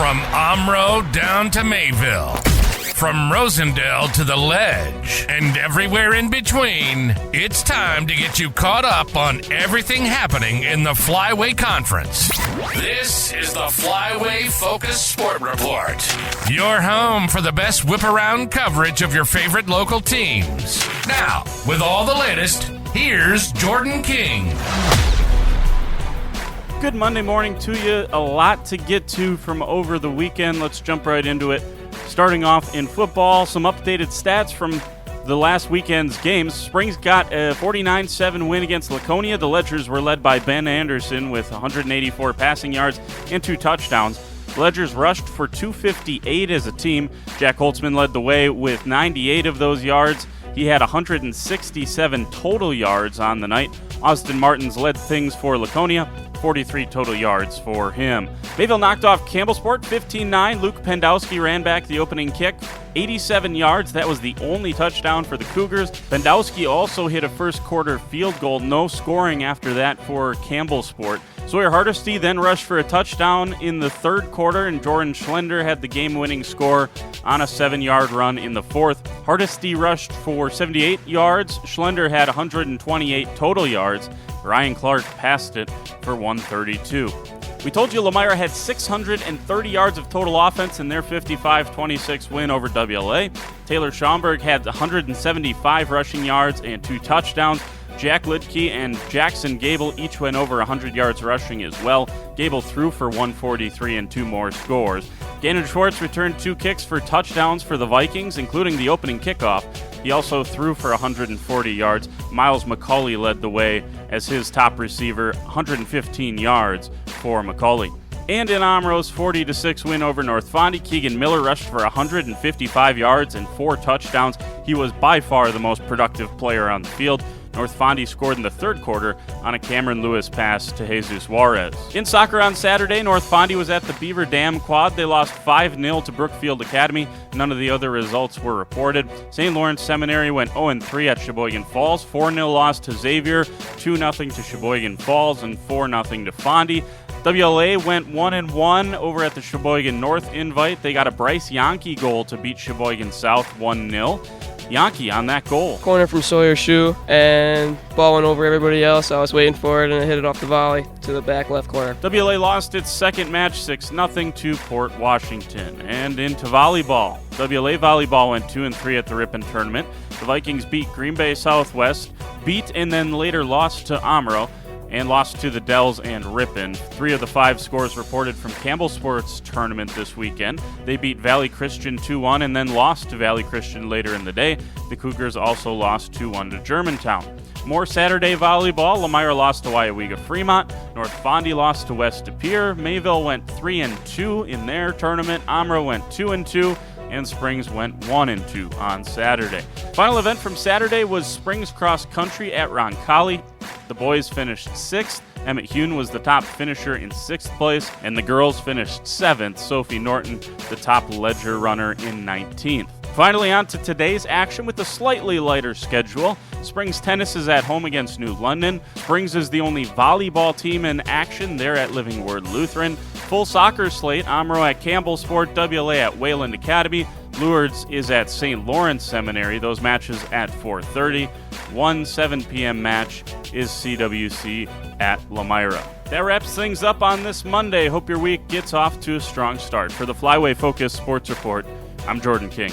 From Omro down to Mayville, from Rosendale to the Ledge, and everywhere in between, it's time to get you caught up on everything happening in the Flyway Conference. This is the Flyway Focus Sport Report, your home for the best whip-around coverage of your favorite local teams. Now, with all the latest, here's Jordan King. Good Monday morning to you. A lot to get to from over the weekend. Let's jump right into it. Starting off in football, some updated stats from the last weekend's games. Springs got a 49-7 win against Laconia. The Ledgers were led by Ben Anderson with 184 passing yards and 2 touchdowns. The Ledgers rushed for 258 as a team. Jack Holtzman led the way with 98 of those yards. He had 167 total yards on the night. Austin Martins led things for Laconia, 43 total yards for him. Mayville knocked off Campbellsport 15-9. Luke Pendowski ran back the opening kick, 87 yards. That was the only touchdown for the Cougars. Pendowski also hit a first quarter field goal. No scoring after that for Campbellsport. Sawyer Hardesty then rushed for a touchdown in the third quarter, and Jordan Schlender had the game-winning score on a 7-yard run in the fourth. Hardesty rushed for 78 yards. Schlender had 128 total yards. Ryan Clark passed it for 132. We told you Lemira had 630 yards of total offense in their 55-26 win over WLA. Taylor Schaumburg had 175 rushing yards and 2 touchdowns. Jack Lidke and Jackson Gable each went over 100 yards rushing as well. Gable threw for 143 and 2 more scores. Gannon Schwartz returned 2 kicks for touchdowns for the Vikings, including the opening kickoff. He also threw for 140 yards. Miles McCauley led the way as his top receiver, 115 yards for McCauley. And in Omro's 40-6 win over North Fondy, Keegan Miller rushed for 155 yards and 4 touchdowns. He was by far the most productive player on the field. North Fondy scored in the third quarter on a Cameron Lewis pass to Jesus Juarez. In soccer on Saturday, North Fondy was at the Beaver Dam Quad. They lost 5-0 to Brookfield Academy. None of the other results were reported. St. Lawrence Seminary went 0-3 at Sheboygan Falls. 4-0 loss to Xavier, 2-0 to Sheboygan Falls, and 4-0 to Fondy. WLA went 1-1 over at the Sheboygan North Invite. They got a Bryce Yankee goal to beat Sheboygan South 1-0. Yankee on that goal. Corner from Sawyer Shoe, and ball went over everybody else. I was waiting for it, and I hit it off the volley to the back left corner. WLA lost its second match 6-0 to Port Washington. And into volleyball. WLA volleyball went 2-3 at the Ripon tournament. The Vikings beat Green Bay Southwest, beat and then later lost to Omro, and lost to the Dells and Ripon. 3 of the 5 scores reported from Campbellsport's tournament this weekend. They beat Valley Christian 2-1 and then lost to Valley Christian later in the day. The Cougars also lost 2-1 to Germantown. More Saturday volleyball. Lemira lost to Waiawega Fremont. North Fondy lost to West De Pere. Mayville went 3-2 in their tournament. Omro went 2-2. And Springs went 1-2 on Saturday. Final event from Saturday was Springs Cross Country at Roncalli. The boys finished 6th. Emmett Hune was the top finisher in 6th place, and the girls finished 7th. Sophie Norton, the top ledger runner, in 19th. Finally, on to today's action with a slightly lighter schedule. Springs Tennis is at home against New London. Springs is the only volleyball team in action. They're at Living Word Lutheran. Full soccer slate, Omro at Campbellsport, WLA at Wayland Academy. Lourdes is at St. Lawrence Seminary. Those matches at 4:30. 7 p.m. match is CWC at Lemira. That wraps things up on this Monday. Hope your week gets off to a strong start. For the Flyway Focus Sports Report, I'm Jordan King.